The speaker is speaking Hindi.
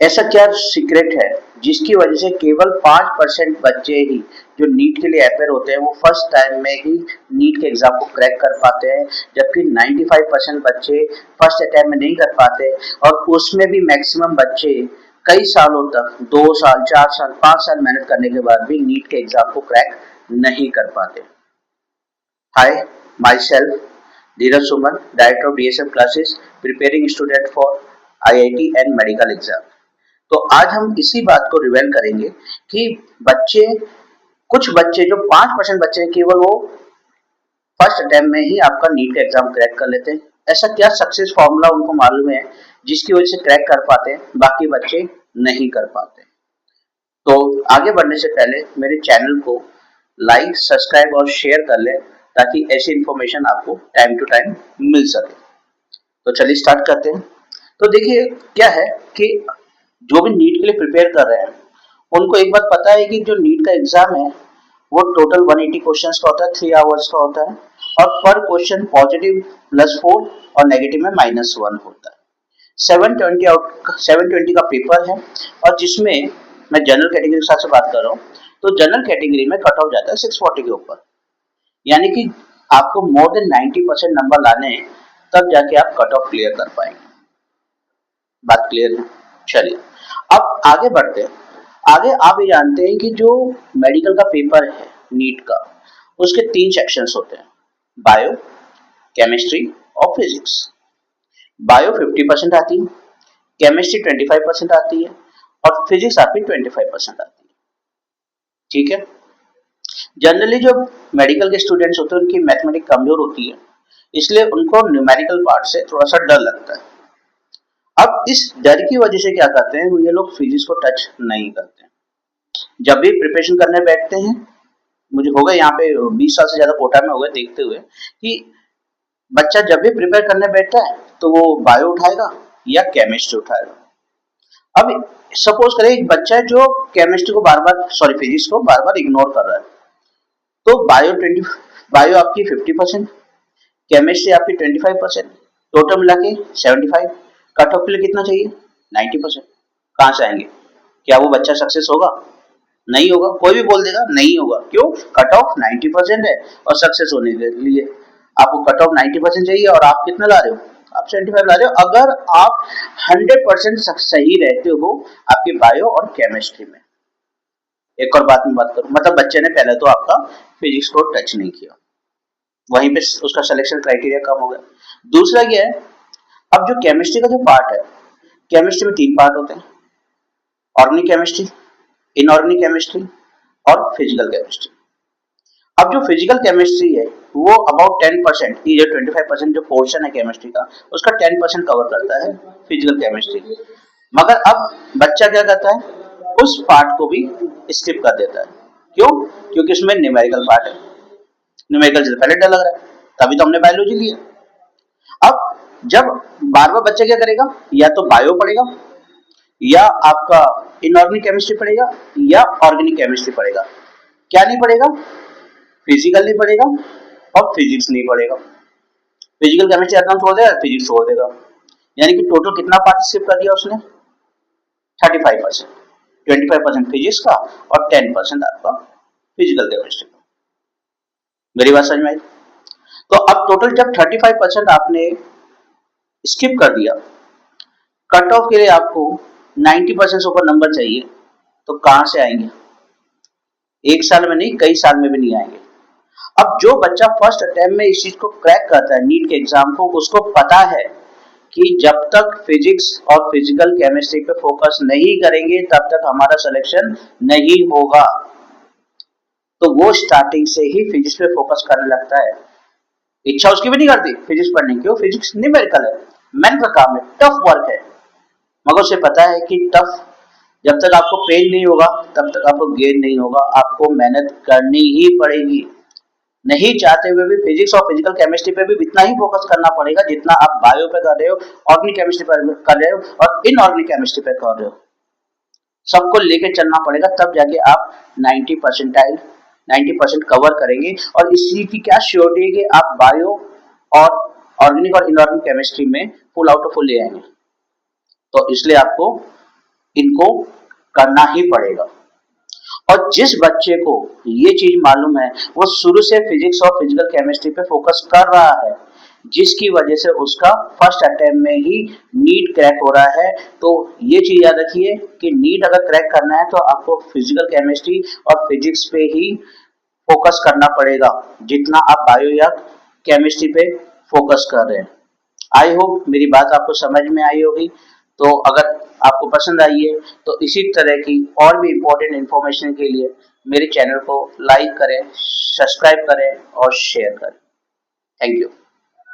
ऐसा क्या सीक्रेट है जिसकी वजह से केवल 5% बच्चे ही जो नीट के लिए अपेयर होते हैं वो फर्स्ट टाइम में ही नीट के एग्जाम को क्रैक कर पाते हैं, जबकि 95% बच्चे फर्स्ट अटेम्प्ट में नहीं कर पाते और उसमें भी मैक्सिमम बच्चे कई सालों तक 2 साल 4 साल 5 साल मेहनत करने के बाद भी नीट के एग्जाम को क्रैक नहीं कर पाते। Hi, myself Dheeraj Suman, director of DSM classes, preparing student for IIT and medical exam. तो आज हम इसी बात को रिवेल करेंगे कि बच्चे, कुछ बच्चे जो 5% बच्चे हैं, केवल वो फर्स्ट अटेम्प्ट में ही आपका नीट का एग्जाम क्रैक कर लेते हैं। ऐसा क्या सक्सेस फॉर्मूला उनको मालूम है जिसकी वजह से क्रैक कर पाते हैं, बाकी बच्चे नहीं कर पाते। तो आगे बढ़ने से पहले मेरे चैनल को लाइक, सब्सक्राइब और शेयर कर लें ताकि ऐसी इंफॉर्मेशन आपको टाइम टू टाइम मिल सके। तो चलिए स्टार्ट करते हैं। तो देखिए क्या है कि जो भी नीट के लिए प्रिपेयर कर रहे हैं उनको एक बात पता है कि जो नीट का एग्जाम है वो टोटल 180 क्वेश्चंस का होता है, 3 आवर्स का होता है और पर क्वेश्चन पॉजिटिव +4 और नेगेटिव में -1 होता है। 720 का पेपर है और जिसमें मैं जनरल कैटेगरी के साथ से बात कर रहा हूँ, तो जनरल कैटेगरी में कट ऑफ जाता है 640 के ऊपर, यानी कि आपको मोर देन 90% नंबर लाने हैं तब जाके आप कट ऑफ क्लियर कर पाएंगे। बात क्लियर है? चलिए अब आगे बढ़ते हैं। आगे आप ये जानते हैं कि जो मेडिकल का पेपर है नीट का, उसके 3 सेक्शंस होते हैं, बायो, केमिस्ट्री और फिजिक्स। बायो 50% आती है, केमिस्ट्री 25% आती है और फिजिक्स आपकी 25% आती है। ठीक है। जनरली जो मेडिकल के स्टूडेंट्स होते हैं उनकी मैथमेटिक्स कमजोर होती है, इसलिए उनको न्यूमेरिकल पार्ट से थोड़ा सा डर लगता है। अब इस डर की वजह से क्या करते हैं, वो ये लोग फिजिक्स को टच नहीं करते। जब भी प्रिपरेशन करने बैठते हैं, मुझे हो गए यहाँ पे 20 साल से ज्यादा कोटा में हो गए देखते हुए कि बच्चा जब भी प्रिपेयर करने बैठता है तो वो बायो उठाएगा या केमिस्ट्री उठाएगा। अब सपोज करें एक बच्चा है जो केमिस्ट्री को फिजिक्स को बार बार इग्नोर कर रहा है, तो बायो आपकी 50%, केमिस्ट्री आपकी 25%, टोटल मिला के 75। कट ऑफ के लिए कितना चाहिए? 90%। कहाँ से आएंगे? क्या वो बच्चा सक्सेस होगा? नहीं होगा। कोई भी बोल देगा नहीं होगा। क्यों? कट ऑफ 90% है और सक्सेस होने के लिए आपको कट ऑफ 90% चाहिए और आप कितना ला रहे हो? आप 75 ला रहे हो। अगर आप 100% सही रहते हो आपके बायो और केमिस्ट्री में। एक और बात में बात करूं, मतलब बच्चे ने पहले तो आपका फिजिक्स को टच नहीं किया, वहीं पे उसका सिलेक्शन क्राइटेरिया कम हो गया। दूसरा क्या है, अब जो केमिस्ट्री का जो पार्ट है, केमिस्ट्री में 3 पार्ट होते हैं, ऑर्गेनिक केमिस्ट्री, इनऑर्गेनिक केमिस्ट्री और फिजिकल केमिस्ट्री। अब जो फिजिकल केमिस्ट्री है वो अबाउट 10%, ये 25% जो पोर्शन है केमिस्ट्री का, उसका 10% कवर करता है फिजिकल केमिस्ट्री। मगर अब बच्चा क्या करता है, उस पार्ट को भी स्किप कर देता है। क्यों? क्योंकि उसमें न्यूमेरिकल पार्ट है, न्यूमेरिकल से पहले डर लग रहा है, तभी तो हमने बायोलॉजी लिया। अब जब बार बार बच्चा क्या करेगा, या तो बायो पढ़ेगा या आपका इनऑर्गेनिक केमिस्ट्री पढ़ेगा या ऑर्गेनिक केमिस्ट्री पढ़ेगा। क्या नहीं पढ़ेगा? फिजिकल नहीं पढ़ेगा और फिजिक्स नहीं पढ़ेगा। फिजिकल केमिस्ट्री एकदम छोड़ देगा, फिजिक्स छोड़ देगा, यानी कि टोटल कितना पार्ट स्किप कर दिया उसने? 35%। 25% फिजिक्स का और 10% आपका फिजिकल केमिस्ट्री का। मेरी बात समझ में आई? तो अब टोटल जब 35% आपने स्किप कर दिया, कट ऑफ के लिए आपको 90% से ऊपर नंबर चाहिए, तो कहां से आएंगे? एक साल में नहीं, कई साल में भी नहीं आएंगे। अब जो बच्चा फर्स्ट अटेम्प्ट में इस चीज को क्रैक करता है नीट के एग्जाम को, उसको पता है कि जब तक फिजिक्स और फिजिकल केमिस्ट्री पे फोकस नहीं करेंगे तब तक हमारा सिलेक्शन नहीं होगा, तो वो स्टार्टिंग से ही फिजिक्स पे फोकस करने लगता है। इच्छा उसकी भी नहीं करती फिजिक्स पढ़ने की। क्यों? फिजिक्स न्यूमेरिकल है, मेहनत का काम है, टफ वर्क है, मगर उसे पता है कि टफ, जब तक आपको पेन नहीं होगा तब तक आपको गेन नहीं होगा, आपको मेहनत करनी ही पड़ेगी। नहीं चाहते हुए भी फिजिक्स और फिजिकल केमिस्ट्री पे भी इतना ही फोकस करना पड़ेगा जितना आप बायो पे कर रहे हो, ऑर्गेनिक केमिस्ट्री पे कर रहे हो और इनऑर्गेनिक केमिस्ट्री पे कर रहे हो। सबको लेके चलना पड़ेगा, तब जाके आप 90% कवर करेंगे। और इस चीज की क्या श्योरिटी है कि आप बायो और ऑर्गेनिक और इनऑर्गेनिक केमिस्ट्री में फुल आउट ऑफ फुल ले आएंगे। तो इसलिए आपको इनको करना ही पड़ेगा। और जिस बच्चे को ये चीज मालूम है वो शुरू से फिजिक्स और फिजिकल केमिस्ट्री पे फोकस कर रहा है, जिसकी वजह से उसका फर्स्ट अटेम्प्ट में ही नीट क्रैक हो रहा है। तो ये चीज याद रखिए कि नीट अगर क्रैक करना है तो आपको फिजिकल केमिस्ट्री और फिजिक्स पे ही फोकस करना पड़ेगा, जितना आप बायो या केमिस्ट्री पे फोकस कर रहे हैं। आई होप मेरी बात आपको समझ में आई होगी। तो अगर आपको पसंद आई है तो इसी तरह की और भी इम्पोर्टेंट इन्फॉर्मेशन के लिए मेरे चैनल को लाइक करें, सब्सक्राइब करें और शेयर करें। Thank you.